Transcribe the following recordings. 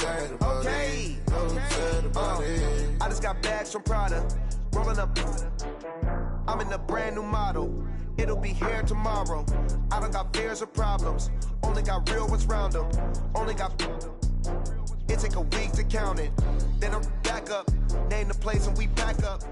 Okay. I just got bags from Prada. Rolling up. I'm in a brand new model. It'll be here tomorrow. I don't got fears or problems. Only got real ones round them. Only got. It take a week to count it. Then I'm back up. Name the place and we pack up.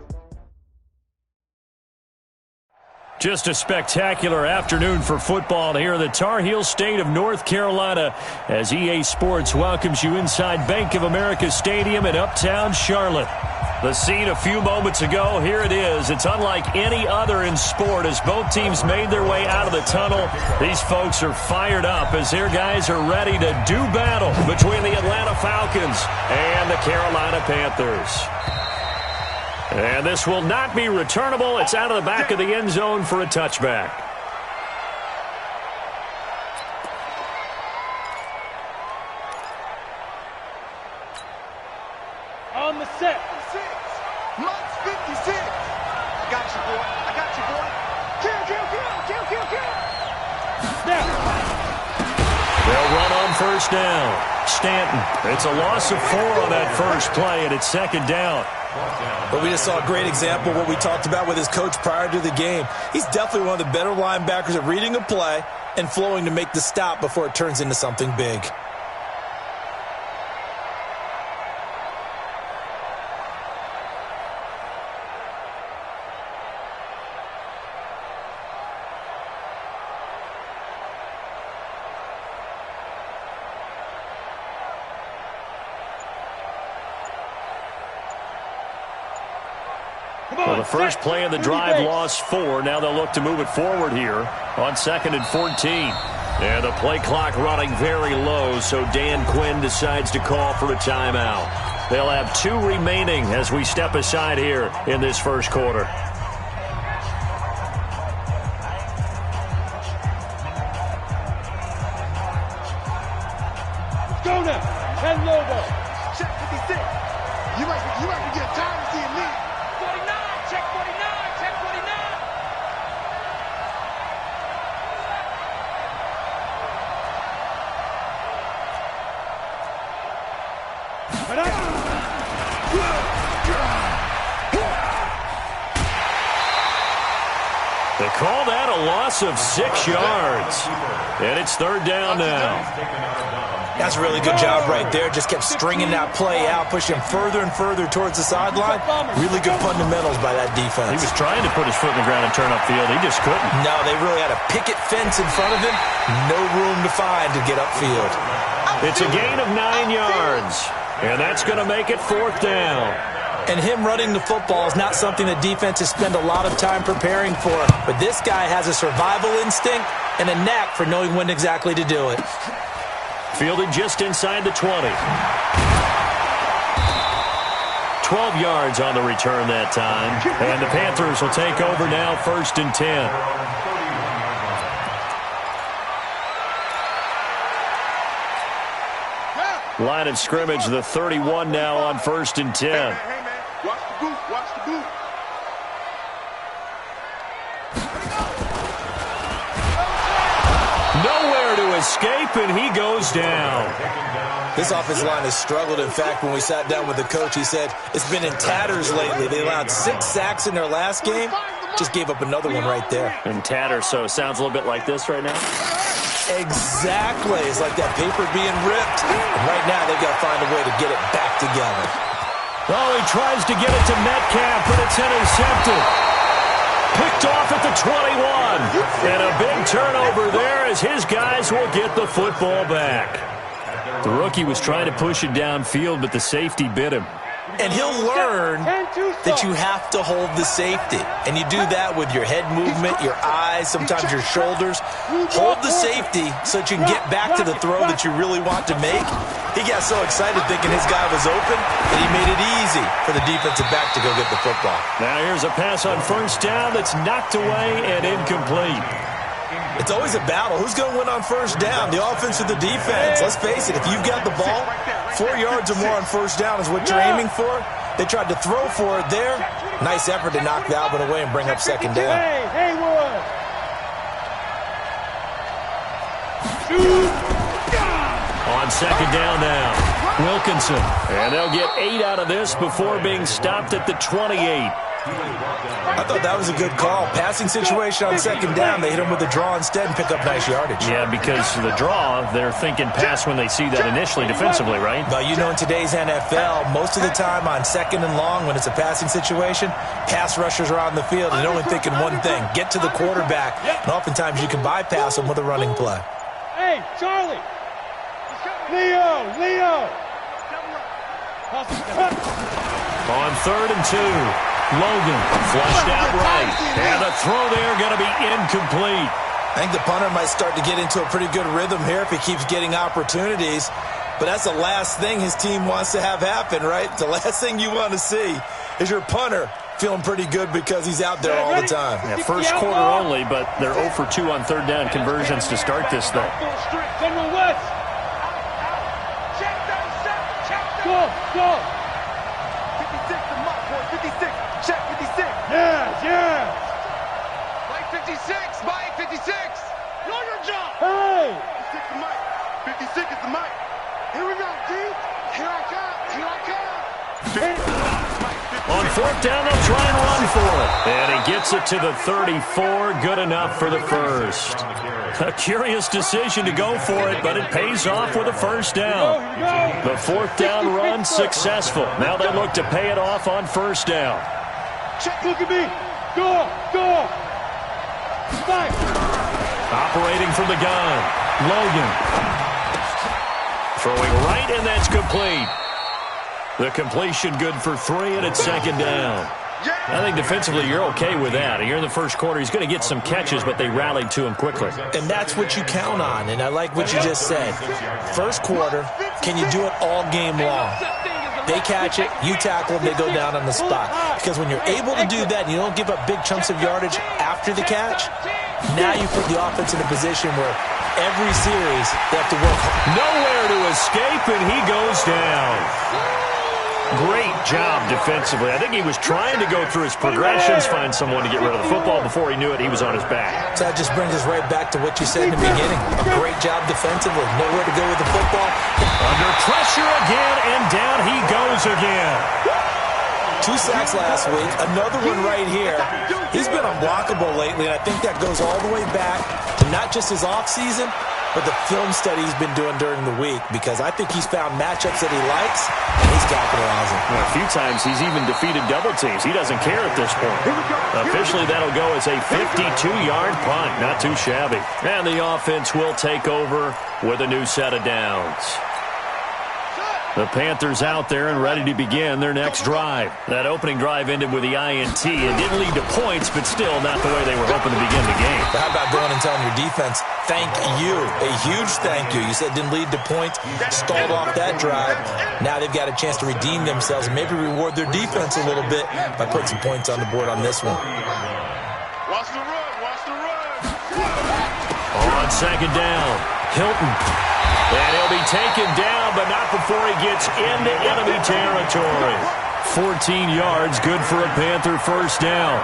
Just a spectacular afternoon for football here in the Tar Heel state of North Carolina as EA Sports welcomes you inside Bank of America Stadium in Uptown Charlotte. The scene a few moments ago, here it is. It's unlike any other in sport as both teams made their way out of the tunnel. These folks are fired up as their guys are ready to do battle between the Atlanta Falcons and the Carolina Panthers. And this will not be returnable. It's out of the back of the end zone for a touchback. On the set. Lux 56. I got you, boy. I got you, boy. Kill. Snap. They'll run on first down. Stanton. It's a loss of 4 on that first play, and it's second down. But we just saw a great example of what we talked about with his coach prior to the game. He's definitely one of the better linebackers at reading a play and flowing to make the stop before it turns into something big. Well, the first play of the drive lost 4. Now they'll look to move it forward here on 2nd and 14. And the play clock running very low, so Dan Quinn decides to call for a timeout. They'll have 2 remaining as we step aside here in this first quarter. Let's go now. Ken Lobo. Check 56. You might get tired of seeing me. 49. Check 49. Check 49. They call that a loss of 6 yards. And it's 3rd down now. That's a really good job right there. Just kept stringing that play out, pushing him further and further towards the sideline. Really good fundamentals by that defense. He was trying to put his foot in the ground and turn upfield. He just couldn't. No, they really had a picket fence in front of him. No room to find to get upfield. It's a gain of 9 yards. And that's going to make it 4th down. And him running the football is not something that defenses spend a lot of time preparing for. But this guy has a survival instinct and a knack for knowing when exactly to do it. Fielded just inside the 20. 12 yards on the return that time. And the Panthers will take over now 1st and 10. Line of scrimmage, the 31 now on 1st and 10. Hey, man. Watch the boot. Watch the boot. Nowhere to escape, and he goes down. This offensive line has struggled. In fact, when we sat down with the coach, he said it's been in tatters lately. They allowed 6 sacks in their last game. Just gave up another one right there. In tatters, so it sounds a little bit like this right now. Exactly. It's like that paper being ripped. And right now, they've got to find a way to get it back together. Oh, he tries to get it to Metcalf, but it's intercepted. Picked off at the 21. And a big turnover there as his guys will get the football back. The rookie was trying to push it downfield, but the safety bit him. And he'll learn that you have to hold the safety. And you do that with your head movement, your eyes, sometimes your shoulders. Hold the safety so that you can get back to the throw that you really want to make. He got so excited thinking his guy was open that he made it easy for the defensive back to go get the football. Now here's a pass on first down that's knocked away and incomplete. It's always a battle. Who's going to win on first down, the offense or the defense? Let's face it, if you've got the ball, 4 yards or more on first down is what you're aiming for. They tried to throw for it there. Nice effort to knock that one away and bring up second down. Hey, Haywood. On second down now. Wilkinson. And they'll get 8 out of this before being stopped at the 28. I thought that was a good call. Passing situation on second down. They hit him with a draw instead and pick up nice yardage. Yeah, because the draw, they're thinking pass when they see that initially defensively, right? But you know, in today's NFL, most of the time on second and long when it's a passing situation, pass rushers are on the field and they're only thinking one thing, get to the quarterback. And oftentimes you can bypass them with a running play. Hey, Charlie. Leo. On 3rd and 2. Logan flushed out right. And the throw there going to be incomplete. I think the punter might start to get into a pretty good rhythm here if he keeps getting opportunities. But that's the last thing his team wants to have happen, right? The last thing you want to see is your punter feeling pretty good because he's out there all the time. Yeah, first quarter only, but they're 0 for 2 on third down conversions to start this thing. General West. Go. 56. Mike 56. Know your job. Hey. 56 is the mic. Here we go, D. Here I come. On 4th down, they'll try and run for it. And he gets it to the 34. Good enough for the first. A curious decision to go for it, but it pays off with a first down. The 4th down run successful. Now they look to pay it off on first down. Look at me. Go. Fight. Operating from the gun. Logan. Throwing right, and that's complete. The completion good for 3, and it's 2nd down. I think defensively you're okay with that. Here in the first quarter, he's going to get some catches, but they rallied to him quickly. And that's what you count on, and I like what you just said. First quarter, can you do it all game long? They catch it, you tackle them, they go down on the spot. Because when you're able to do that and you don't give up big chunks of yardage after the catch, now you put the offense in a position where every series they have to work hard. Nowhere to escape, and he goes down. Great job defensively. I think he was trying to go through his progressions, find someone to get rid of the football. Before he knew it, he was on his back. So that just brings us right back to what you said in the beginning. A great job defensively. Nowhere to go with the football. Under pressure again, and down he goes again. 2 sacks last week. Another one right here. He's been unblockable lately, and I think that goes all the way back to not just his offseason, but the film study he's been doing during the week, because I think he's found matchups that he likes, and he's capitalizing. Well, a few times he's even defeated double teams. He doesn't care at this point. Officially, that'll go as a 52-yard punt. Not too shabby. And the offense will take over with a new set of downs. The Panthers out there and ready to begin their next drive. That opening drive ended with the INT. It didn't lead to points, but still not the way they were hoping to begin the game. But how about going and telling your defense, thank you, a huge thank you. You said didn't lead to points, stalled off that drive. Now they've got a chance to redeem themselves and maybe reward their defense a little bit by putting some points on the board on this one. Watch the run. On 2nd down, Hilton. And he'll be taken down, but not before he gets into enemy territory. 14 yards, good for a Panther first down.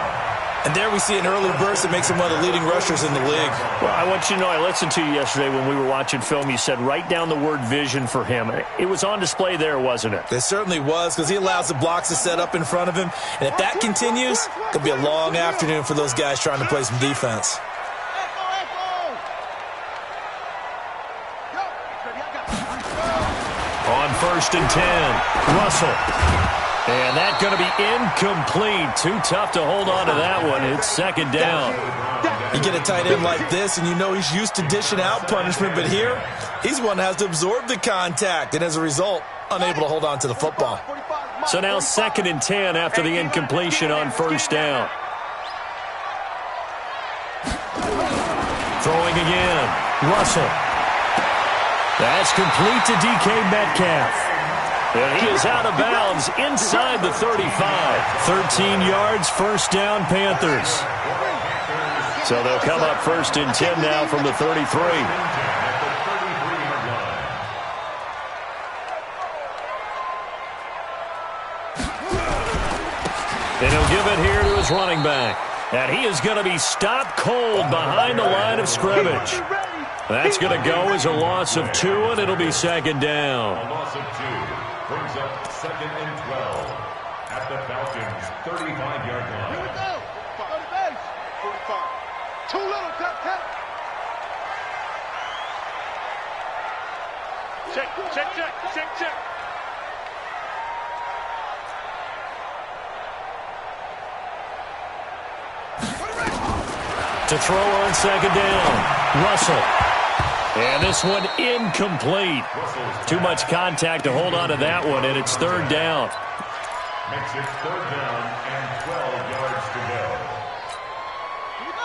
And there we see an early burst that makes him one of the leading rushers in the league. Well, I want you to know, I listened to you yesterday when we were watching film. You said write down the word vision for him. It was on display there, wasn't it? It certainly was, because he allows the blocks to set up in front of him. And if that continues, it could be a long afternoon for those guys trying to play some defense. On 1st and 10, Russell. And that's going to be incomplete. Too tough to hold on to that one. It's 2nd down. You get a tight end like this, and you know he's used to dishing out punishment, but here, he's one that has to absorb the contact, and as a result, unable to hold on to the football. So now 2nd and 10 after the incompletion on 1st down. Throwing again. Russell. That's complete to DK Metcalf. And he is out of bounds inside the 35. 13 yards, first down, Panthers. So they'll come up 1st and 10 now from the 33. And he'll give it here to his running back. And he is going to be stopped cold behind the line of scrimmage. That's going to go as a loss of 2, and it'll be second down. A loss of 2 brings up 2nd and 12 at the Falcons' 35-yard line. Here we go. 45. Too little, tap. Check. To throw on second down, Russell. And this one incomplete. Too much contact to hold on to that one, and it's third down. Makes it 3rd down and 12 yards to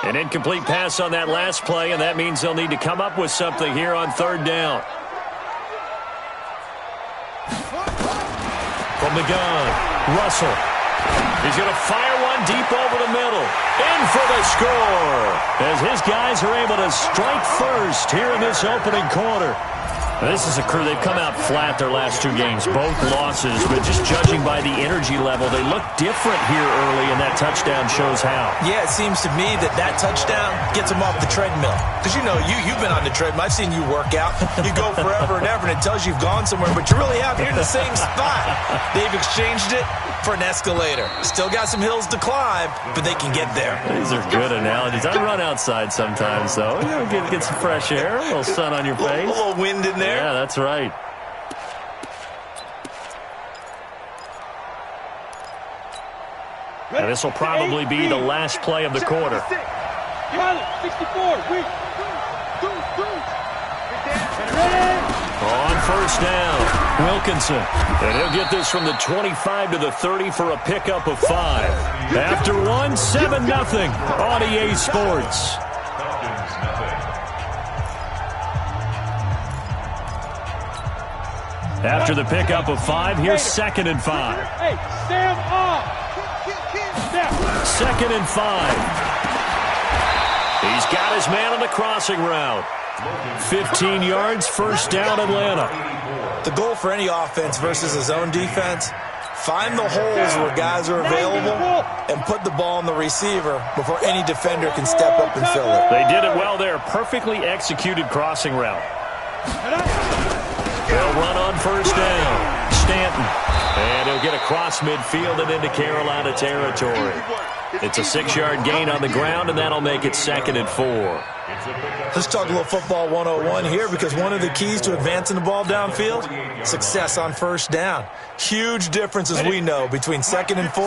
go. An incomplete pass on that last play, and that means they'll need to come up with something here on third down. From the gun, Russell. He's going to fire one deep over the middle. In for the score, as his guys are able to strike first here in this opening quarter. This is a crew, they've come out flat their last 2 games, both losses, but just judging by the energy level, they look different here early, and that touchdown shows how. Yeah, it seems to me that touchdown gets them off the treadmill. Because, you know, you've been on the treadmill. I've seen you work out. You go forever and ever, and it tells you you've gone somewhere, but you're really out here in the same spot. They've exchanged it for an escalator. Still got some hills to climb, but they can get there. These are good analogies. I run outside sometimes, though. You know, get some fresh air, a little sun on your face. A little wind in there. Yeah, that's right. And this will probably be the last play of the quarter. 64, weak. On first down, Wilkinson. And he'll get this from the 25 to the 30 for a pickup of 5. After one, 7-0 on EA Sports. After the pickup of 5, here's 2nd and 5. Hey, stand off. 2nd and 5. He's got his man on the crossing route. 15 yards, first down, Atlanta. The goal for any offense versus his own defense, find the holes where guys are available and put the ball on the receiver before any defender can step up and fill it. They did it well there. Perfectly executed crossing route. They'll run on first down. Stanton. And he'll get across midfield and into Carolina territory. It's a 6-yard gain on the ground, and that'll make it 2nd and 4. Let's talk a little football 101 here, because one of the keys to advancing the ball downfield, success on first down. Huge difference, as we know, between 2nd and 4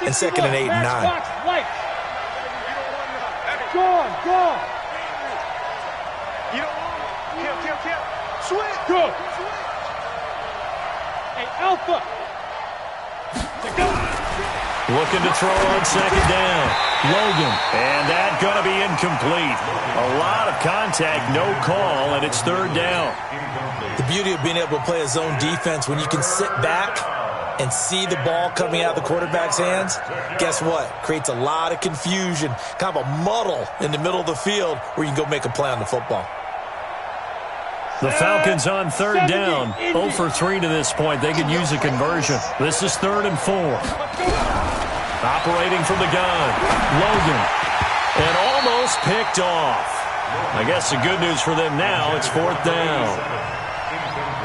and 2nd and 8 and 9. Go on. Switch. Good. Hey, Alpha. Looking to throw on second down. Logan. And that going to be incomplete. A lot of contact, no call, and it's third down. The beauty of being able to play a zone defense, when you can sit back and see the ball coming out of the quarterback's hands, guess what? Creates a lot of confusion, kind of a muddle in the middle of the field where you can go make a play on the football. The Falcons on third down. 0 for 3 to this point. They could use a conversion. This is 3rd and 4. Operating from the gun. Logan. And almost picked off. I guess the good news for them now, it's 4th down.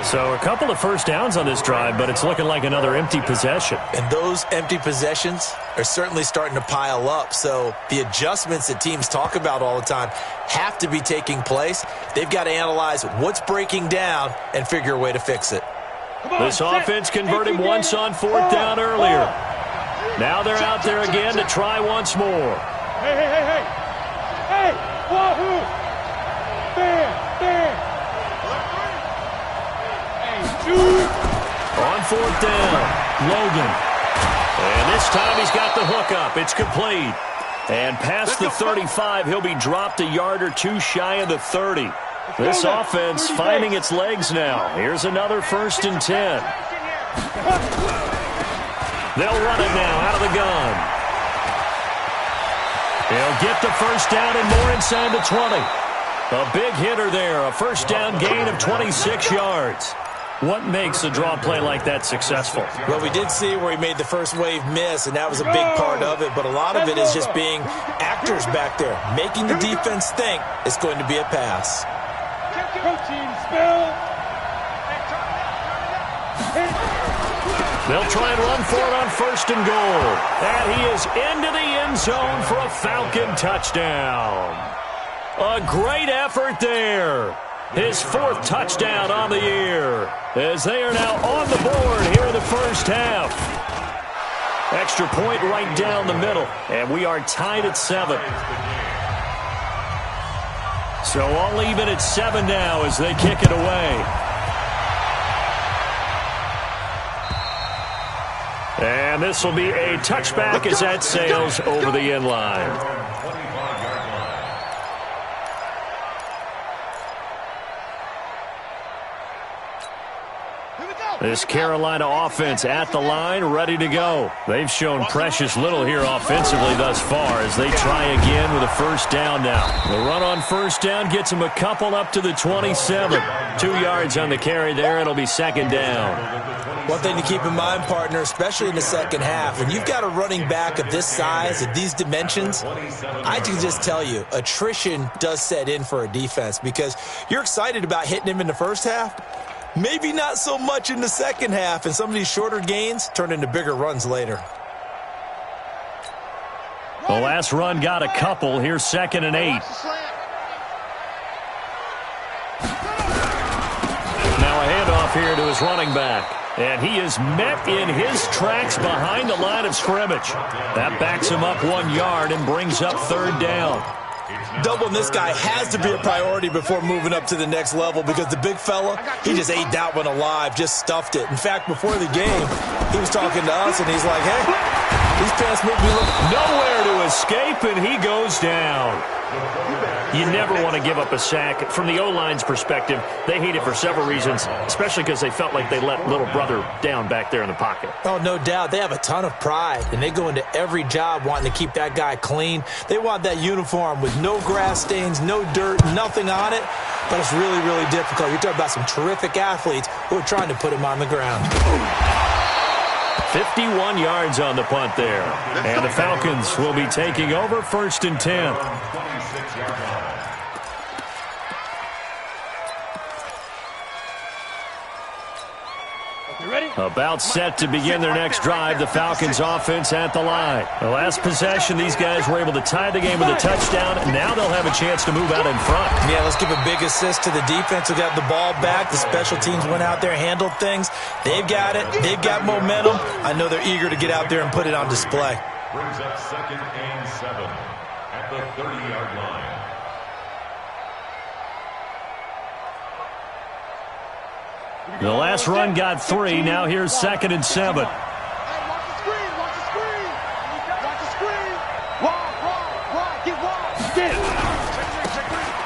So a couple of first downs on this drive, but it's looking like another empty possession. And those empty possessions are certainly starting to pile up. So the adjustments that teams talk about all the time have to be taking place. They've got to analyze what's breaking down and figure a way to fix it. This offense converted once on 4th down earlier. Now they're out there again to try once more. Hey. Hey, wahoo. Bam. On 4th down, Logan. And this time he's got the hook up. It's complete. And past the 35, he'll be dropped a yard or 2 shy of the 30. This offense finding its legs now. Here's another 1st and 10. They'll run it now out of the gun. They'll get the first down and more inside the 20. A big hitter there, a first down gain of 26 yards. What makes a draw play like that successful? Well, we did see where he made the first wave miss, and that was a big part of it. But a lot of it is just being actors back there, making the defense think it's going to be a pass. Protein spill. They'll try and run for it on 1st and goal. And he is into the end zone for a Falcon touchdown. A great effort there. His 4th touchdown on the year, as they are now on the board here in the first half. Extra point right down the middle, and we are tied at 7. So all even at 7 now as they kick it away. And this will be a touchback as that sails over the end line. This Carolina offense at the line, ready to go. They've shown precious little here offensively thus far as they try again with a 1st down now. The run on 1st down gets them a couple up to the 27. 2 yards on the carry there. It'll be 2nd down. One thing to keep in mind, partner, especially in the second half, when you've got a running back of this size, of these dimensions, I can just tell you, attrition does set in for a defense because you're excited about hitting him in the first half. Maybe not so much in the second half, and some of these shorter gains turn into bigger runs later. The last run got a couple. Here's 2nd and 8. Now a handoff here to his running back. And he is met in his tracks behind the line of scrimmage. That backs him up 1 yard and brings up 3rd down. Doubling this guy has to be a priority before moving up to the next level because the big fella, he just ate that one alive, just stuffed it. In fact, before the game, he was talking to us, and he's like, hey, these pants make me look nowhere to escape, and he goes down. You never want to give up a sack. From the O-line's perspective, they hate it for several reasons, especially because they felt like they let little brother down back there in the pocket. Oh, no doubt. They have a ton of pride, and they go into every job wanting to keep that guy clean. They want that uniform with no grass stains, no dirt, nothing on it, but it's really, really difficult. You're talking about some terrific athletes who are trying to put him on the ground. 51 yards on the punt there. And the Falcons will be taking over 1st and 10. About set to begin their next drive, the Falcons offense at the line. The last possession, these guys were able to tie the game with a touchdown. Now they'll have a chance to move out in front. Yeah, let's give a big assist to the defense who got the ball back. The special teams went out there, handled things. They've got it. They've got momentum. I know they're eager to get out there and put it on display. Brings up 2nd and 7 at the 30-yard line. The last run got 3. Now here's 2nd and 7. Hey, watch the screen, watch the screen. Watch the screen. Wide, get wide. Get it.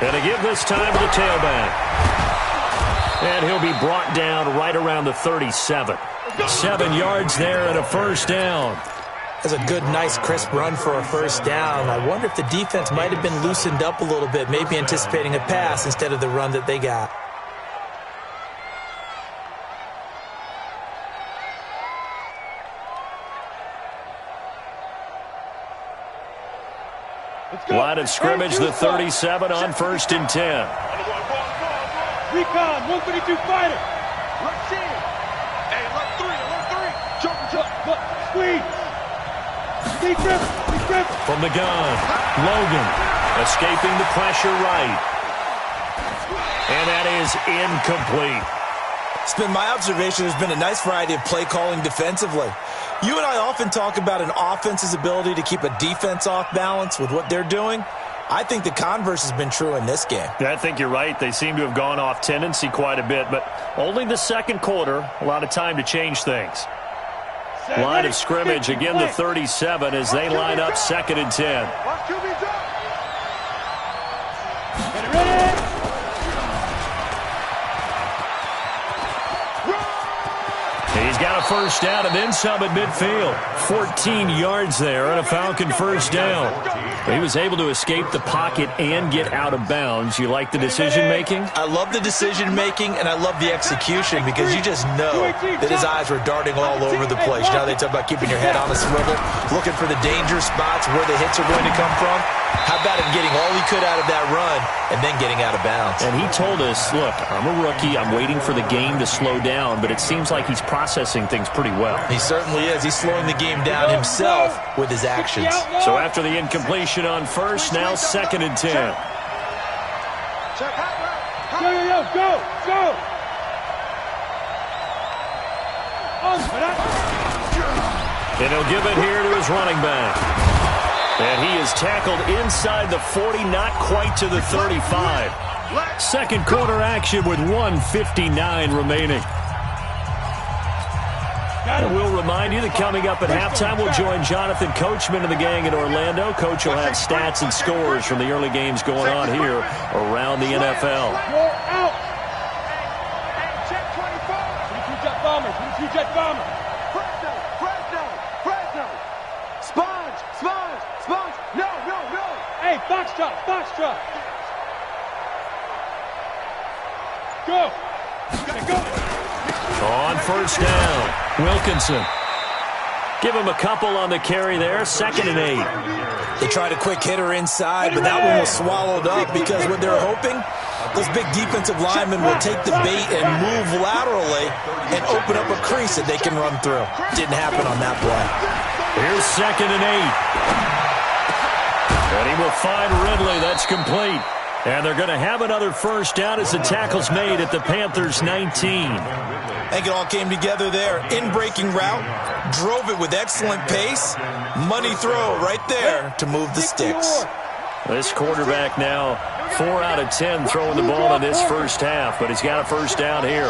And to give this time to the tailback. And he'll be brought down right around the 37. 7 yards there and a 1st down. That's a good, nice, crisp run for a 1st down. I wonder if the defense might have been loosened up a little bit, maybe anticipating a pass instead of the run that they got. Line of scrimmage, the 37 on 1st and 10. Recon, 132 fighter. Let's see it. Hey, left 3. Jump. Squeeze. Deep grip. From the gun, Logan escaping the pressure right. And that is incomplete. It's been my observation there's been a nice variety of play calling defensively. You and I often talk about an offense's ability to keep a defense off balance with what they're doing. I think the converse has been true in this game. Yeah, I think you're right. They seem to have gone off tendency quite a bit, but only the second quarter, a lot of time to change things. Line of scrimmage, again the 37 as they line up 2nd and 10. Ready. He's got a 1st down and then some at midfield. 14 yards there and a Falcon 1st down. He was able to escape the pocket and get out of bounds. You like the decision-making? I love the decision-making, and I love the execution because you just know that his eyes were darting all over the place. You know, they talk about keeping your head on a swivel, looking for the danger spots where the hits are going to come from. How about him getting all he could out of that run and then getting out of bounds? And he told us, look, I'm a rookie. I'm waiting for the game to slow down, but it seems like he's processing things pretty well. He certainly is. He's slowing the game down himself with his actions. So after the incompletion on first, now 2nd and 10. Go. And he'll give it here to his running back. And he is tackled inside the 40, not quite to the 35. Second quarter action with 1:59 remaining. And we'll remind you that coming up at halftime, we'll join Jonathan Coachman and the gang in Orlando. Coach will have stats and scores from the early games going on here around the NFL. You're out. Hey, check 24. 22 jet bombers. Fresno. Sponge. No. Hey, Foxtrot. Go. On first down, Wilkinson. Give him a couple on the carry there, 2nd and 8. They tried a quick hitter inside, but that one was swallowed up because what they're hoping, those big defensive linemen will take the bait and move laterally and open up a crease that they can run through. Didn't happen on that play. Here's 2nd and 8. And he will find Ridley. That's complete. And they're going to have another first down as the tackle's made at the Panthers' 19. I think it all came together there. In-breaking route, drove it with excellent pace. Money throw right there to move the sticks. This quarterback now 4 out of 10 throwing the ball in this first half, but he's got a first down here.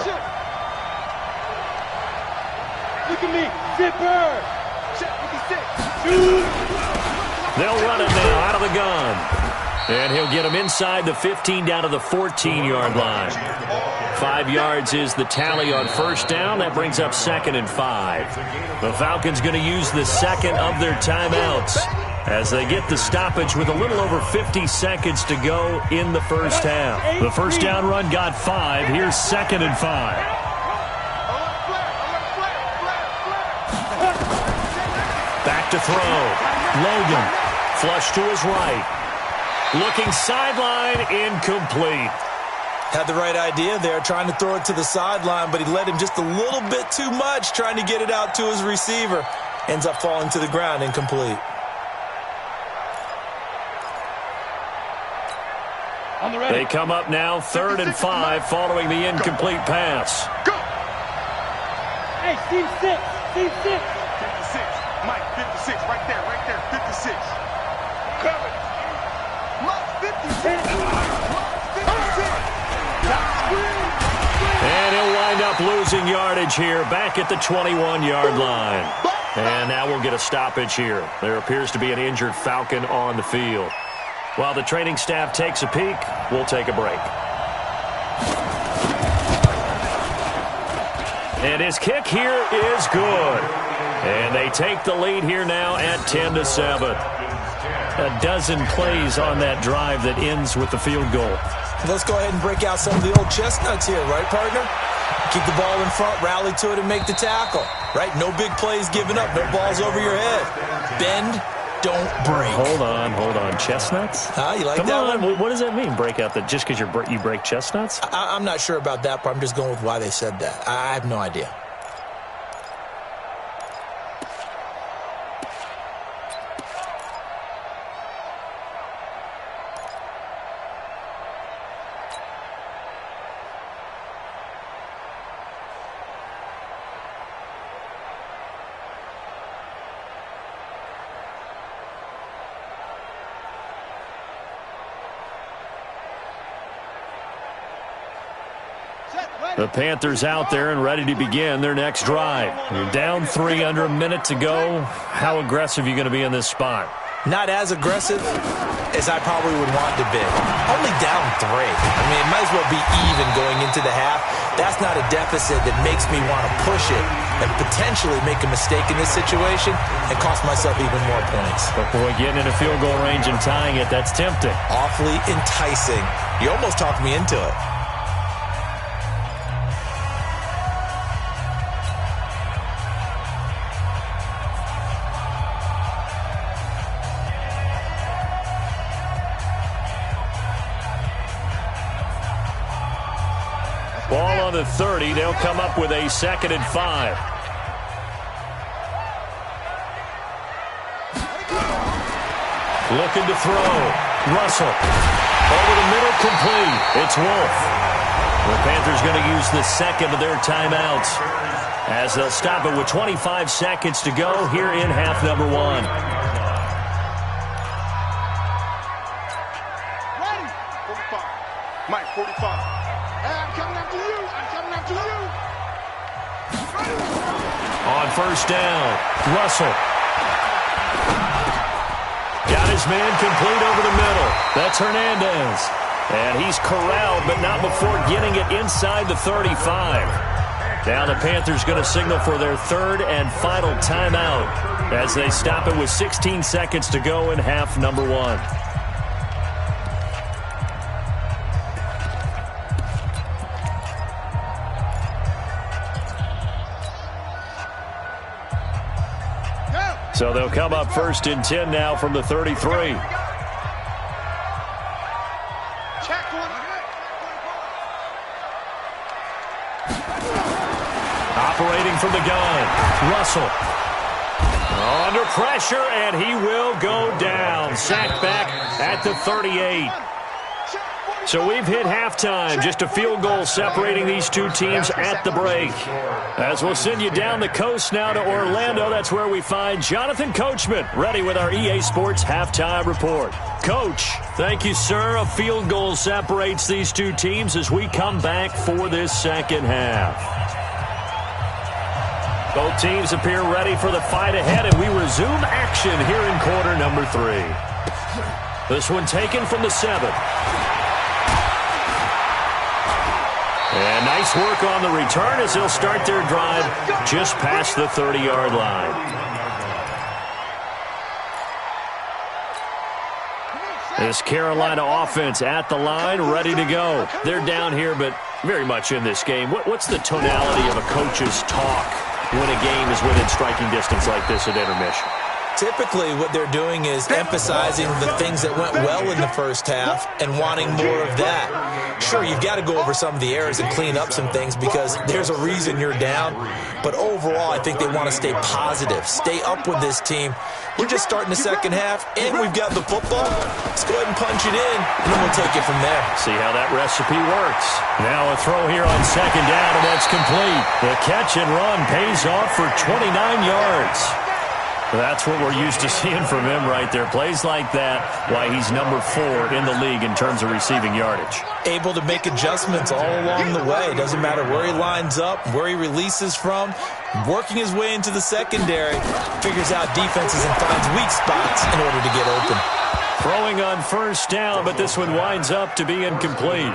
Look at me. Zipper. They'll run it now out of the gun. And he'll get him inside the 15 down to the 14-yard line. 5 yards is the tally on first down. That brings up 2nd and 5. The Falcons going to use the second of their timeouts as they get the stoppage with a little over 50 seconds to go in the first half. The first down run got 5. Here's 2nd and 5. Back to throw. Logan. Flush to his right. Looking sideline, incomplete. Had the right idea there, trying to throw it to the sideline, but he led him just a little bit too much, trying to get it out to his receiver. Ends up falling to the ground, incomplete. They come up now, 3rd and 5, following the incomplete pass. Go! Hey, Steve 6. 56. Mike, 56. Right there. 56. Cover. And he'll wind up losing yardage here back at the 21-yard line. And now we'll get a stoppage here. There appears to be an injured Falcon on the field. While the training staff takes a peek, we'll take a break. And his kick here is good. And they take the lead here now at 10-7. A dozen plays on that drive that ends with the field goal. Let's go ahead and break out some of the old chestnuts here, right, partner? Keep the ball in front, rally to it, and make the tackle, right? No big plays given up, no balls over your head. Bend, don't break. Hold on. Chestnuts? You like Come that on. one? What does that mean, break out? That just because you break chestnuts? I'm not sure about that, but I'm just going with why they said that. I have no idea. The Panthers out there and ready to begin their next drive. You're down 3 under a minute to go. How aggressive are you going to be in this spot? Not as aggressive as I probably would want to be. Only down 3. I mean, it might as well be even going into the half. That's not a deficit that makes me want to push it. and potentially make a mistake in this situation and cost myself even more points. But boy, getting in a field goal range and tying it, that's tempting. Awfully enticing. You almost talked me into it. Ball on the 30. They'll come up with a 2nd and 5. Looking to throw. Russell. Over the middle, complete. It's Wolf. The Panthers going to use the second of their timeouts as they'll stop it with 25 seconds to go here in half number 1. Ready? 45. Mike, 45. I'm coming after you. I'm coming after you. On first down, Russell. Got his man complete over the middle. That's Hernandez. And he's corralled, but not before getting it inside the 35. Now the Panthers going to signal for their 3rd and final timeout as they stop it with 16 seconds to go in half number 1. So they'll come up 1st and 10 now from the 33. Check one. Operating from the gun, Russell. Under pressure, and he will go down. Sacked back at the 38. So we've hit halftime. Just a field goal separating these two teams at the break. As we'll send you down the coast now to Orlando, that's where we find Jonathan Coachman, ready with our EA Sports halftime report. Coach, thank you, sir. A field goal separates these two teams as we come back for this second half. Both teams appear ready for the fight ahead, and we resume action here in quarter number 3. This one taken from the 7. And nice work on the return as they'll start their drive just past the 30-yard line. This Carolina offense at the line, ready to go. They're down here, but very much in this game. What's the tonality of a coach's talk when a game is within striking distance like this at intermission? Typically, what they're doing is emphasizing the things that went well in the first half and wanting more of that. Sure, you've got to go over some of the errors and clean up some things because there's a reason you're down. But overall, I think they want to stay positive, stay up with this team. We're just starting the second half, and we've got the football. Let's go ahead and punch it in, and then we'll take it from there. See how that recipe works. Now a throw here on second down, and that's complete. The catch and run pays off for 29 yards. That's what we're used to seeing from him right there. Plays like that, why he's number 4 in the league in terms of receiving yardage. Able to make adjustments all along the way. Doesn't matter where he lines up, where he releases from. Working his way into the secondary. Figures out defenses and finds weak spots in order to get open. Throwing on first down, but this one winds up to be incomplete.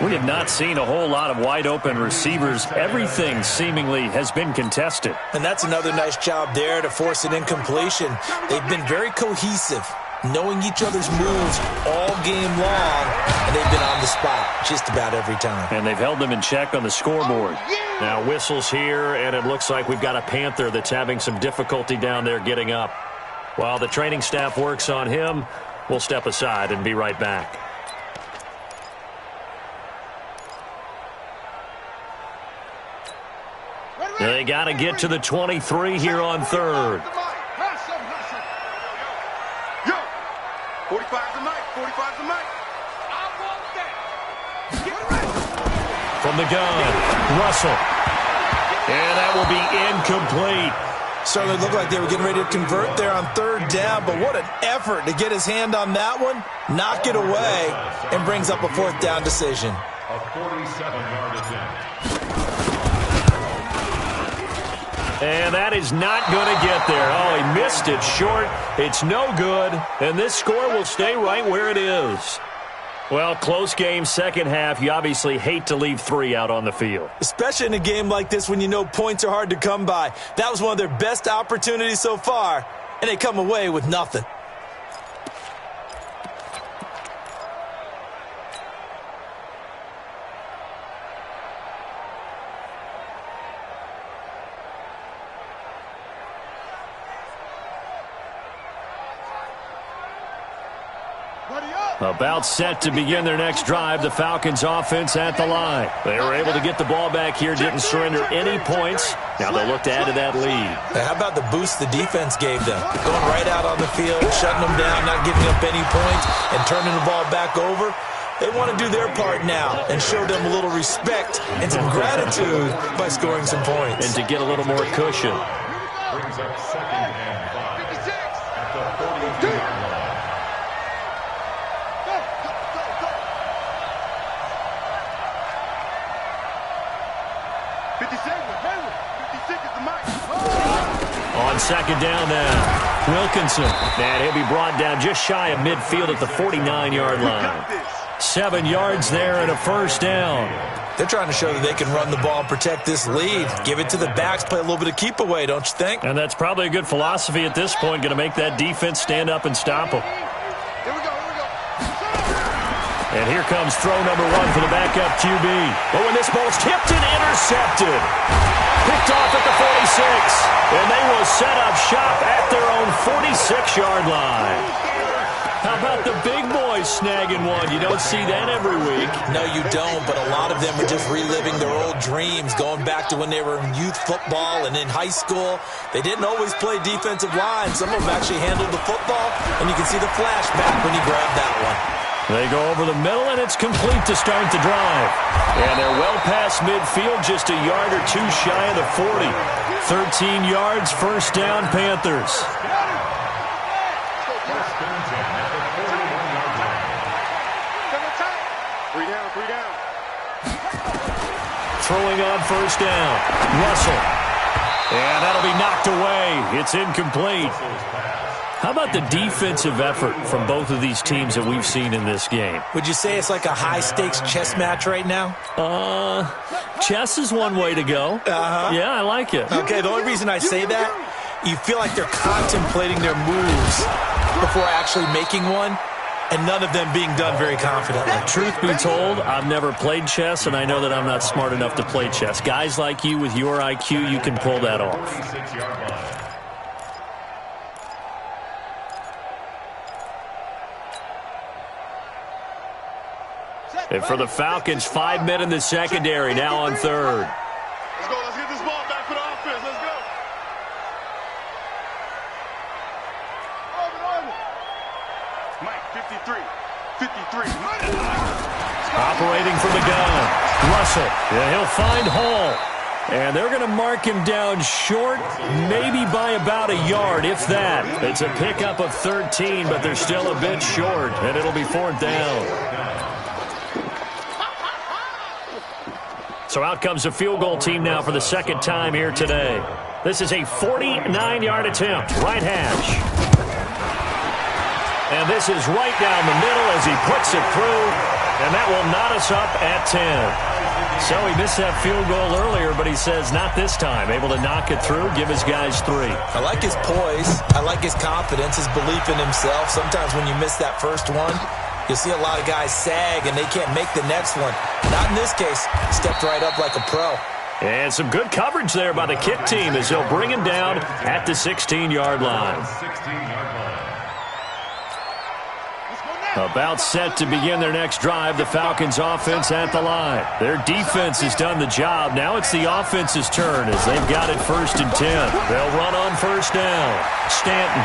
We have not seen a whole lot of wide-open receivers. Everything seemingly has been contested. And that's another nice job there to force an incompletion. They've been very cohesive, knowing each other's moves all game long, and they've been on the spot just about every time. And they've held them in check on the scoreboard. Now whistles here, and it looks like we've got a Panther that's having some difficulty down there getting up. While the training staff works on him, we'll step aside and be right back. They got to get to the 23 here on third. Yo, 45 to Mike, 45 to Mike. From the gun, Russell. And that will be incomplete. Certainly looked like they were getting ready to convert there on third down, but what an effort to get his hand on that one, knock it away, and brings up a fourth down decision. A 47-yard attempt. And that is not going to get there. Oh, he missed it short. It's no good. And this score will stay right where it is. Well, close game, second half. You obviously hate to leave 3 out on the field. Especially in a game like this when you know points are hard to come by. That was one of their best opportunities so far, and they come away with nothing. About set to begin their next drive, the Falcons offense at the line. They were able to get the ball back here, didn't surrender any points. Now they'll look to add to that lead. Now, how about the boost the defense gave them? Going right out on the field, shutting them down, not giving up any points, and turning the ball back over. They want to do their part now and show them a little respect and some gratitude by scoring some points. And to get a little more cushion. Brings up second and 5 at the 42-yard line. On second down now, Wilkinson. And he'll be brought down just shy of midfield at the 49-yard line. 7 yards there and a first down. They're trying to show that they can run the ball and protect this lead. Give it to the backs, play a little bit of keep away, don't you think? And that's probably a good philosophy at this point, going to make that defense stand up and stop them. And here comes throw number 1 for the backup QB. Oh, and this ball's tipped and intercepted. Picked off at the 46. And they will set up shop at their own 46-yard line. How about the big boys snagging one? You don't see that every week. No, you don't, but a lot of them are just reliving their old dreams, going back to when they were in youth football and in high school. They didn't always play defensive line. Some of them actually handled the football, and you can see the flashback when he grabbed that one. They go over the middle, and it's complete to start the drive. And they're well past midfield, just a yard or two shy of the 40. 13 yards, first down, Panthers. Three down. Throwing on first down, Russell. And that'll be knocked away. It's incomplete. How about the defensive effort from both of these teams that we've seen in this game? Would you say it's like a high-stakes chess match right now? Chess is one way to go. Yeah, I like it. Okay, the only reason I say that, you feel like they're contemplating their moves before actually making one, and none of them being done very confidently. Truth be told, I've never played chess, and I know that I'm not smart enough to play chess. Guys like you with your IQ, you can pull that off. And for the Falcons, 5 men in the secondary, now on third. Let's go. Let's get this ball back for the offense. Let's go. Mike, 53. Operating from the gun. Russell. Yeah, he'll find Hall. And they're going to mark him down short, maybe by about a yard, if that. It's a pickup of 13, but they're still a bit short, and it'll be fourth down. So out comes the field goal team now for the second time here today. This is a 49-yard attempt, right hash. And this is right down the middle as he puts it through, and that will knot us up at 10. So he missed that field goal earlier, but he says not this time. Able to knock it through, give his guys 3. I like his poise. I like his confidence, his belief in himself. Sometimes when you miss that first one, you'll see a lot of guys sag, and they can't make the next one. Not in this case. Stepped right up like a pro. And some good coverage there by the kick team as they'll bring him down at the 16-yard line. About set to begin their next drive, the Falcons offense at the line. Their defense has done the job. Now it's the offense's turn as they've got it 1st and 10. They'll run on first down. Stanton.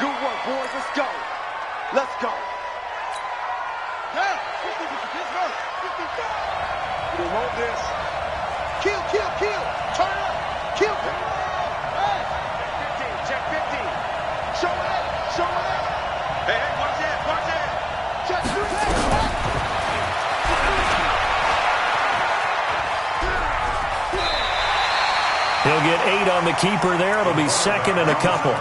Good work, boys. Let's go. Let's go. Yeah. We want this. Kill. Turn up. Kill. Hey. Check 15. Show it. Hey, watch that. Check 2. He'll get 8 on the keeper there. It'll be second and a couple.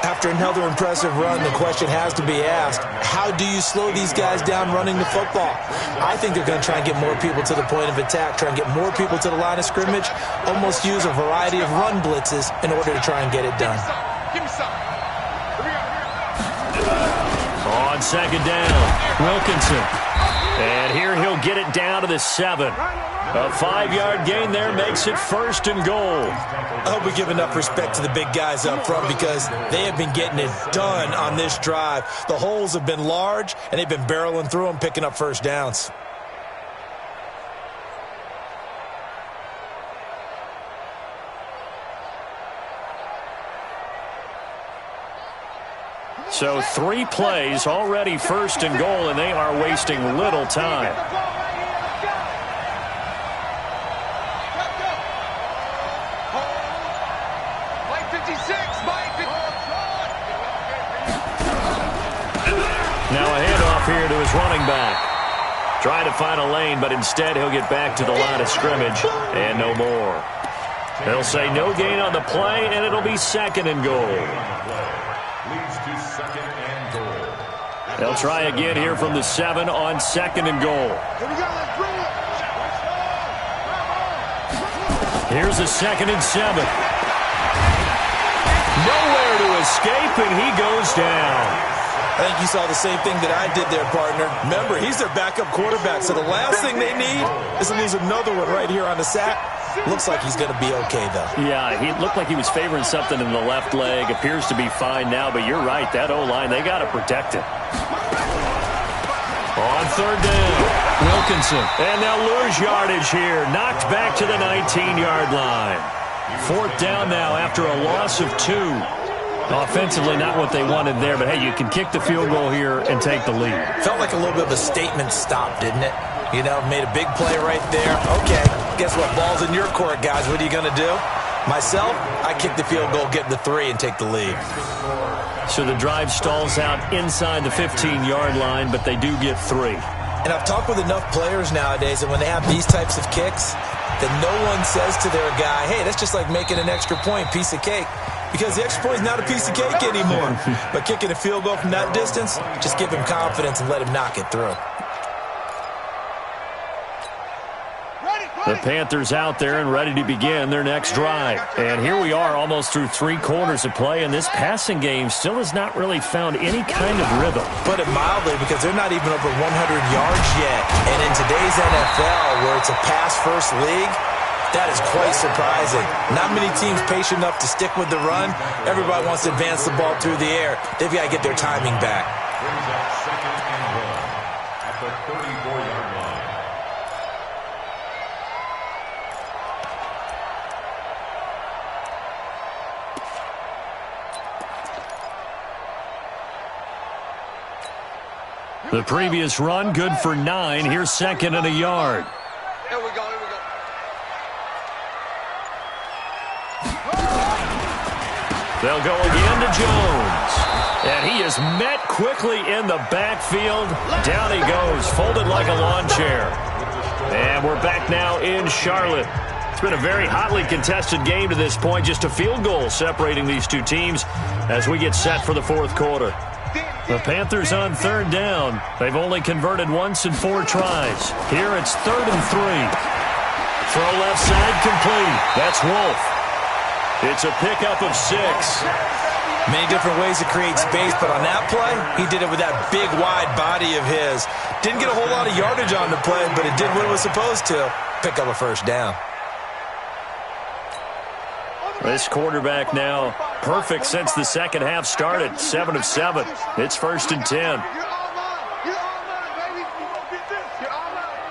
After another impressive run, the question has to be asked, how do you slow these guys down running the football? I think they're going to try and get more people to the point of attack, try and get more people to the line of scrimmage, almost use a variety of run blitzes in order to try and get it done. Give me some. On second down, Wilkinson. And here he'll get it down to the 7. A 5-yard gain there makes it first and goal. I hope we give enough respect to the big guys up front because they have been getting it done on this drive. The holes have been large, and they've been barreling through them, picking up first downs. So 3 plays, already first and goal, and they are wasting little time. Now a handoff here to his running back. Trying to find a lane, but instead he'll get back to the line of scrimmage and no more. They'll say no gain on the play, and it'll be second and goal. Leads to second and goal. They'll try again here from the 7 on second and goal. Here's a 2nd and 7. Nowhere to escape, and he goes down. I think you saw the same thing that I did there, partner. Remember, he's their backup quarterback, so the last thing they need is to lose another one right here on the sack. Looks like he's going to be okay, though. Yeah, he looked like he was favoring something in the left leg. Appears to be fine now, but you're right. That O-line, they got to protect it. On third down, Wilkinson. And they'll lose yardage here. Knocked back to the 19-yard line. 4th down now after a loss of 2. Offensively, not what they wanted there, but hey, you can kick the field goal here and take the lead. Felt like a little bit of a statement stop, didn't it? You know, made a big play right there. Okay, guess what? Ball's in your court, guys. What are you going to do? Myself, I kick the field goal, get the 3, and take the lead. So the drive stalls out inside the 15-yard line, but they do get 3. And I've talked with enough players nowadays that when they have these types of kicks, that no one says to their guy, hey, that's just like making an extra point, piece of cake. Because the extra point is not a piece of cake anymore. But kicking a field goal from that distance, just give him confidence and let him knock it through. The Panthers out there and ready to begin their next drive. And here we are almost through 3 quarters of play, and this passing game still has not really found any kind of rhythm. Put it mildly, because they're not even over 100 yards yet. And in today's NFL, where it's a pass-first league, that is quite surprising. Not many teams patient enough to stick with the run. Everybody wants to advance the ball through the air. They've got to get their timing back. Brings up second and 1 at the 34-yard line. The previous run, good for 9. Here's 2nd and a yard. Here we go, here we go. They'll go again to Jones. And he is met quickly in the backfield. Down he goes, folded like a lawn chair. And we're back now in Charlotte. It's been a very hotly contested game to this point. Just a field goal separating these two teams as we get set for the 4th quarter. The Panthers on 3rd down. They've only converted once in 4 tries. Here it's 3rd and 3. Throw left side complete. That's Wolf. It's a pickup of 6. Many different ways to create space, but on that play, he did it with that big, wide body of his. Didn't get a whole lot of yardage on the play, but it did what it was supposed to. Pick up a first down. This quarterback now perfect since the second half started. 7 of 7. It's 1st and 10. You're all mine. You're all mine, baby. You gonna get this. You're all mine.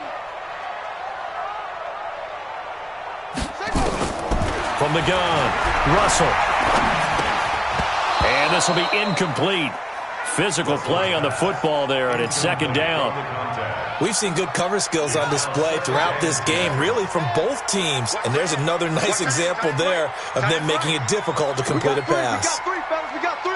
From the gun, Russell. And this will be incomplete. Physical play on the football there, and it's 2nd down. We've seen good cover skills on display throughout this game, really from both teams. And there's another nice example there of them making it difficult to complete a pass. We got 3, fellas. We got 3.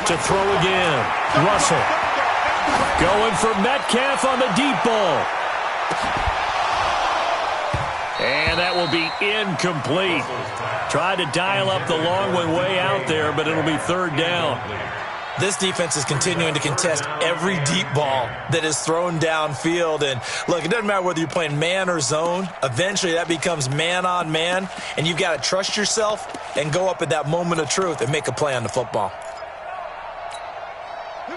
To throw again. Russell. Going for Metcalf on the deep ball. And that will be incomplete. Tried to dial up the long one way out there, but it'll be third down. This defense is continuing to contest every deep ball that is thrown downfield. And, look, it doesn't matter whether you're playing man or zone. Eventually, that becomes man on man, and you've got to trust yourself and go up at that moment of truth and make a play on the football.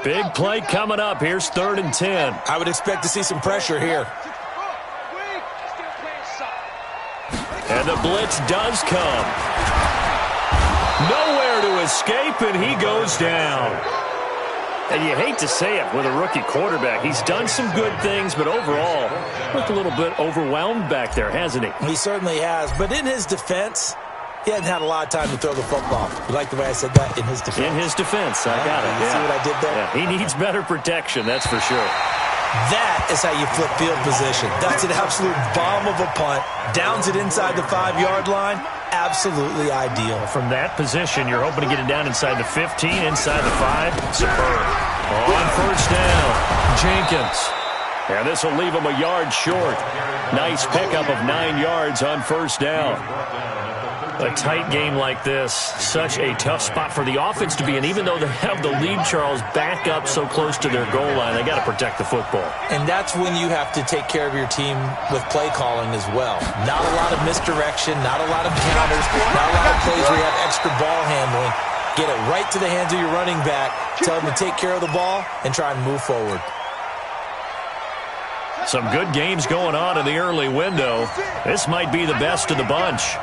Big play coming up. Here's 3rd and 10. I would expect to see some pressure here. And the blitz does come. Nowhere to escape, and he goes down. And you hate to say it with a rookie quarterback. He's done some good things, but overall, looked a little bit overwhelmed back there, hasn't he? He certainly has. But in his defense, he hasn't had a lot of time to throw the football. You like the way I said that? In his defense. In his defense. I got it. You see what I did there? Yeah, he needs better protection, that's for sure. That is how you flip field position. That's an absolute bomb of a punt. Downs it inside the 5-yard line. Absolutely ideal. From that position, you're hoping to get it down inside the 15, inside the 5. Superb. On first down, Jenkins. And this will leave him a yard short. Nice pickup of 9 yards on first down. A tight game like this, such a tough spot for the offense to be in. Even though they have the lead, Charles, back up so close to their goal line, they got to protect the football. And that's when you have to take care of your team with play calling as well. Not a lot of misdirection, not a lot of counters, not a lot of plays where you have extra ball handling. Get it right to the hands of your running back, tell them to take care of the ball, and try and move forward. Some good games going on in the early window. This might be the best of the bunch.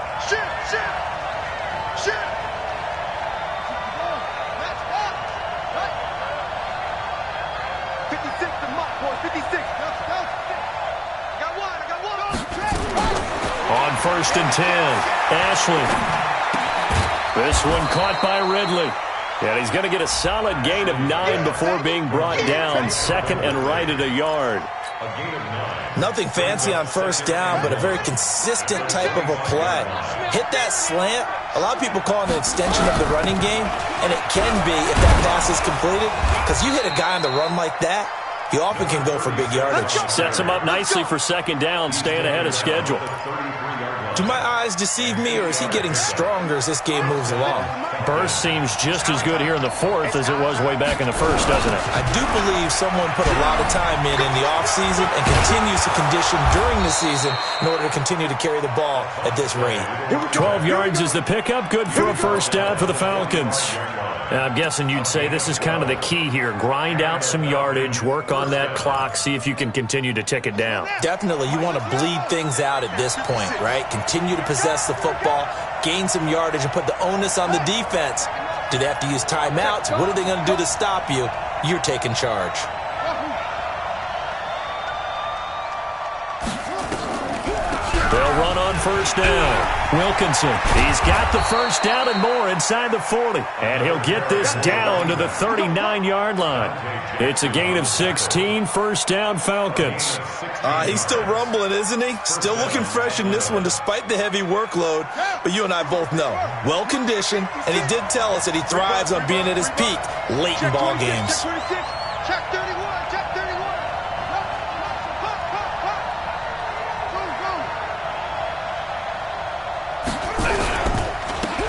On first and 10, Ashley. This one caught by Ridley. And he's going to get a solid gain of 9 before being brought down. 2nd and right at a yard. Nothing fancy on first down, but a very consistent type of a play. Hit that slant. A lot of people call it an extension of the running game, and it can be if that pass is completed, because you hit a guy on the run like that, he often can go for big yardage. Sets him up nicely for 2nd down, staying ahead of schedule. Do my eyes deceive me, or is he getting stronger as this game moves along? Burst seems just as good here in the 4th as it was way back in the 1st, doesn't it? I do believe someone put a lot of time in the offseason and continues to condition during the season in order to continue to carry the ball at this rate. 12 yards is the pickup. Good for a first down for the Falcons. Now, I'm guessing you'd say this is kind of the key here. Grind out some yardage, work on that clock, see if you can continue to tick it down. Definitely. You want to bleed things out at this point, right? Continue to possess the football, gain some yardage, and put the onus on the defense. Do they have to use timeouts? What are they going to do to stop you? You're taking charge. They'll run on first down. Wilkinson, he's got the first down and more inside the 40. And he'll get this down to the 39-yard line. It's a gain of 16, first down Falcons. He's still rumbling, isn't he? Still looking fresh in this one despite the heavy workload. But you and I both know, well-conditioned, and he did tell us that he thrives on being at his peak late in ball games. Check 31, check 31.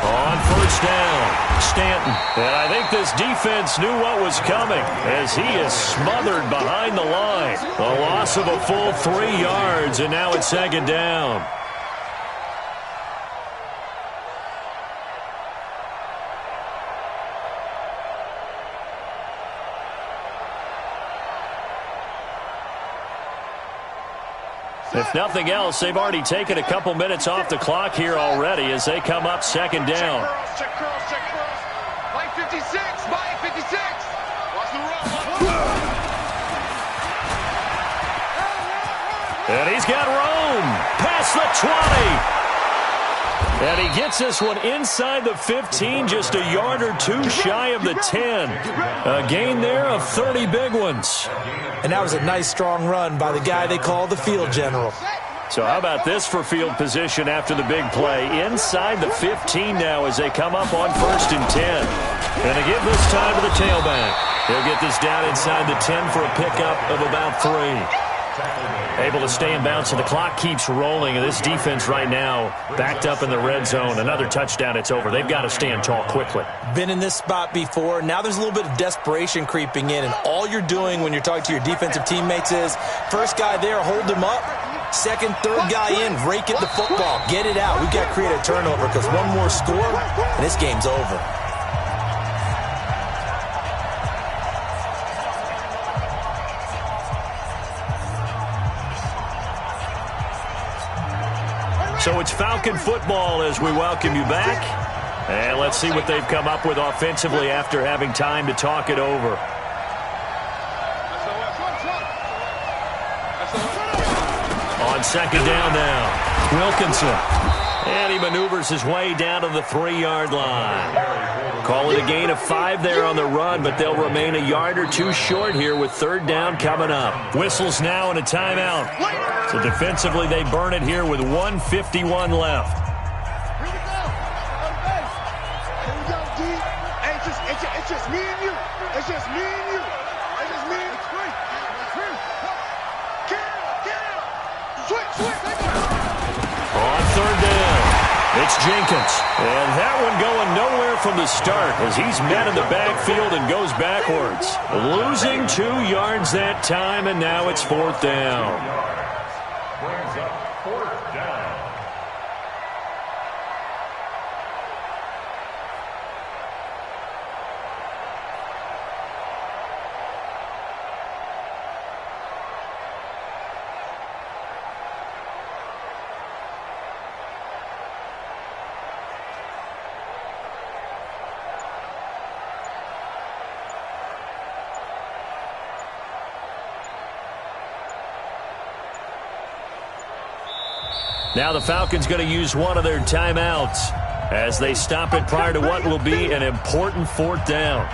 On first down, Stanton. And I think this defense knew what was coming as he is smothered behind the line. A loss of a full 3 yards, and now it's 2nd down. If nothing else, they've already taken a couple minutes off the clock here already as they come up 2nd down. Check curls, check curls. Mike 56, Mike 56. Watch the run. And he's got Rome past the 20. And he gets this one inside the 15, just a yard or two shy of the 10. A gain there of 30 big ones. And that was a nice, strong run by the guy they call the field general. So how about this for field position after the big play? Inside the 15 now as they come up on 1st and 10. And they give this time to the tailback. He'll get this down inside the 10 for a pickup of about 3. Able to stay in bounds, so the clock keeps rolling. And this defense right now backed up in the red zone. Another touchdown, it's over. They've got to stand tall quickly. Been in this spot before. Now there's a little bit of desperation creeping in. And all you're doing when you're talking to your defensive teammates is, first guy there, hold him up. Second, third guy in, rake at the football. Get it out. We've got to create a turnover because one more score, and this game's over. So it's Falcon football as we welcome you back. And let's see what they've come up with offensively after having time to talk it over. On 2nd down now, Wilkinson. And he maneuvers his way down to the 3-yard line. Call it a gain of 5 there on the run, but they'll remain a yard or 2 short here with 3rd down coming up. Whistles now and a timeout. So defensively, they burn it here with 1:51 left. Here we go. Here we go, D. Hey, it's just me and you. It's just me and you. It's just me and you. Switch. On 3rd down, it's Jenkins. And that one going nowhere from the start as he's met in the backfield and goes backwards. Losing 2 yards that time, and now it's 4th down. Brings up 4th down. Now the Falcons going to use one of their timeouts as they stop it prior to what will be an important 4th down.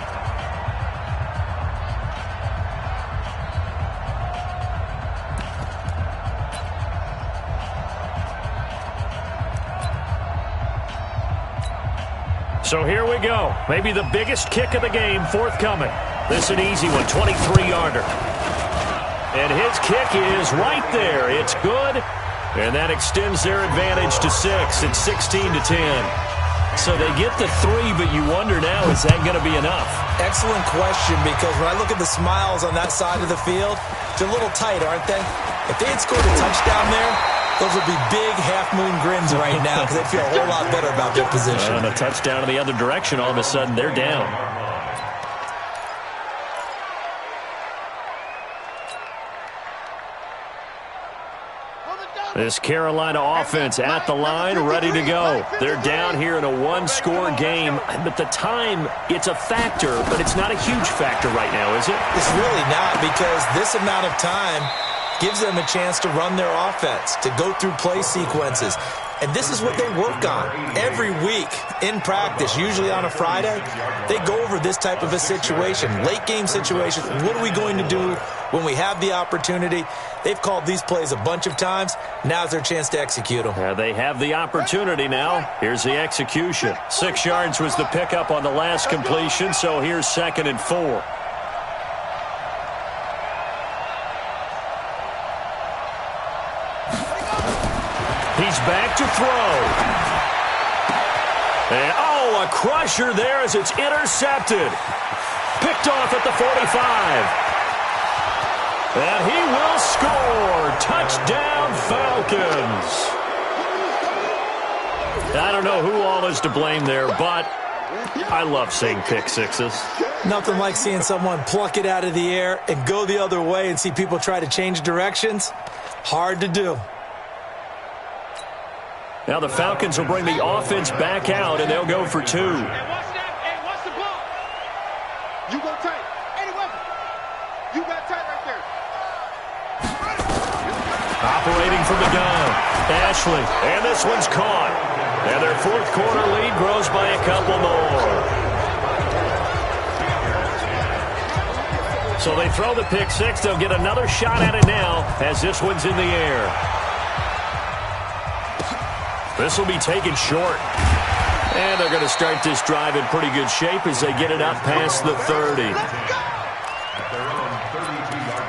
So here we go. Maybe the biggest kick of the game forthcoming. This is an easy one, 23-yarder. And his kick is right there. It's good. And that extends their advantage to 6. It's 16-10. So they get the 3, but you wonder now, is that going to be enough? Excellent question, because when I look at the smiles on that side of the field, they're a little tight, aren't they? If they had scored a touchdown there, those would be big half-moon grins right now because they feel a whole lot better about their position. And a touchdown in the other direction, all of a sudden they're down. This Carolina offense at the line, ready to go. They're down here in a 1-score game, but the time, it's a factor, but it's not a huge factor right now, is it? It's really not, because this amount of time gives them a chance to run their offense, to go through play sequences. And this is what they work on every week in practice, usually on a Friday. They go over this type of a situation, late game situation. What are we going to do when we have the opportunity? They've called these plays a bunch of times. Now's their chance to execute them. Yeah, they have the opportunity now. Here's the execution. 6 yards was the pickup on the last completion, so here's 2nd and 4. He's back to throw. And, a crusher there as it's intercepted. Picked off at the 45. And he will score. Touchdown, Falcons. I don't know who all is to blame there, but I love seeing pick sixes. Nothing like seeing someone pluck it out of the air and go the other way and see people try to change directions. Hard to do. Now the Falcons will bring the offense back out, and they'll go for 2. Hey, watch that. Hey, watch the block. You go tight. Eddie Weapon. You got tight right there. Operating from the gun, Ashley, and this one's caught. And their 4th quarter lead grows by a couple more. So they throw the pick 6. They'll get another shot at it now as this one's in the air. This will be taken short. And they're going to start this drive in pretty good shape as they get it up past the 30. At their own 32-yard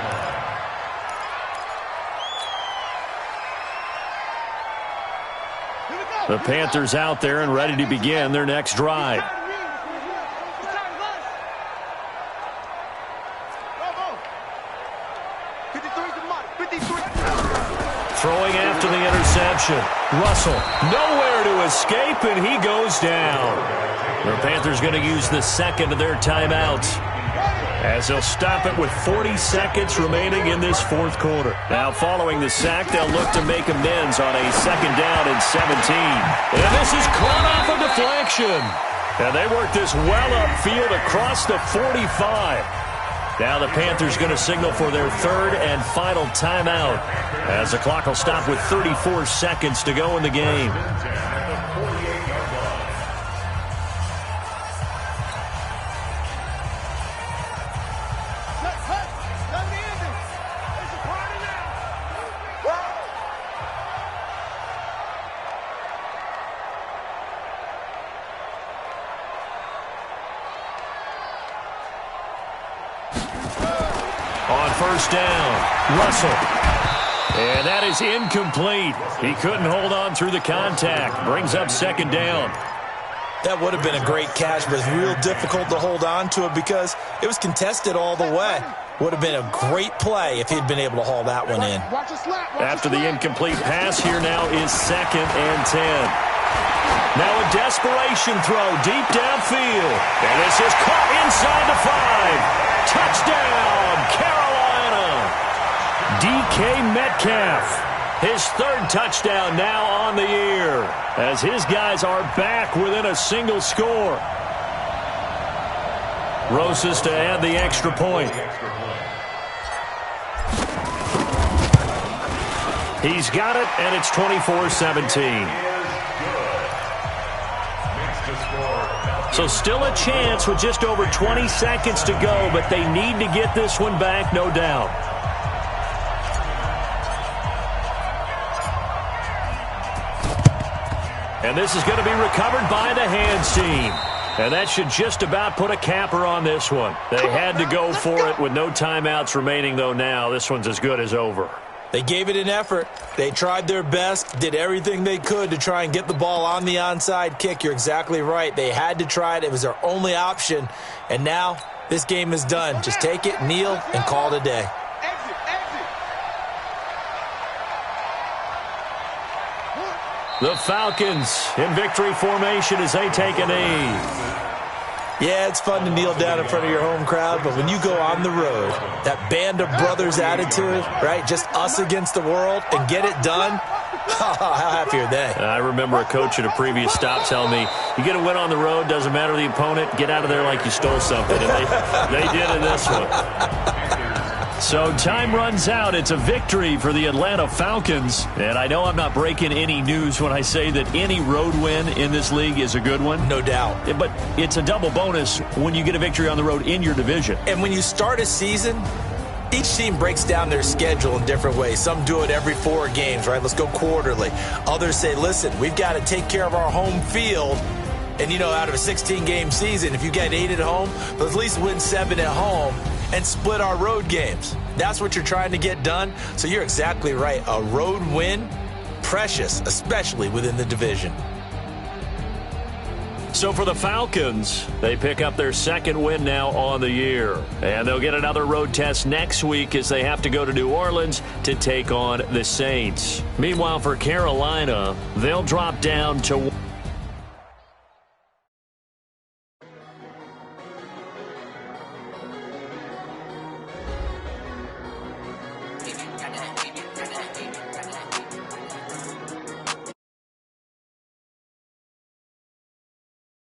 line. The Panthers out there and ready to begin their next drive. Throwing after the interception. Russell, nowhere to escape, and he goes down. The Panthers going to use the second of their timeouts, as they'll stop it with 40 seconds remaining in this fourth quarter. Now, following the sack, they'll look to make amends on a second down and 17. And this is caught off a deflection. And they work this well upfield across the 45. Now the Panthers going to signal for their third and final timeout, as the clock will stop with 34 seconds to go in the game. First down, Russell. And that is incomplete. He couldn't hold on through the contact. Brings up second down. That would have been a great catch, but it's real difficult to hold on to it because it was contested all the way. Would have been a great play if he'd been able to haul that one in. After the incomplete pass, here now is second and 10. Now a desperation throw deep downfield. And this is caught inside the 5. Touchdown, Carolina. DK Metcalf, his third touchdown now on the year, as his guys are back within a single score. Rosas to add the extra point. He's got it, and it's 24-17. So still a chance with just over 20 seconds to go, but they need to get this one back, no doubt. And this is going to be recovered by the hands team. And that should just about put a capper on this one. They had to go for it with no timeouts remaining, though now. This one's as good as over. They gave it an effort. They tried their best, did everything they could to try and get the ball on the onside kick. You're exactly right. They had to try it. It was their only option. And now this game is done. Just take it, kneel, and call it a day. The Falcons in victory formation as they take a knee. Yeah, it's fun to kneel down in front of your home crowd, but when you go on the road, that band of brothers attitude, right, just us against the world, and get it done, how happy are they? I remember a coach at a previous stop telling me, you get a win on the road, doesn't matter the opponent, get out of there like you stole something, and they did in this one. So time runs out. It's a victory for the Atlanta Falcons. And I know I'm not breaking any news when I say that any road win in this league is a good one. No doubt. But it's a double bonus when you get a victory on the road in your division. And when you start a season, each team breaks down their schedule in different ways. Some do it every 4 games, right? Let's go quarterly. Others say, listen, we've got to take care of our home field. And, you know, out of a 16-game season, if you get 8 at home, but at least win 7 at home and split our road games. That's what you're trying to get done. So you're exactly right. A road win, precious, especially within the division. So for the Falcons, they pick up their second win now on the year. And they'll get another road test next week as they have to go to New Orleans to take on the Saints. Meanwhile, for Carolina, they'll drop down to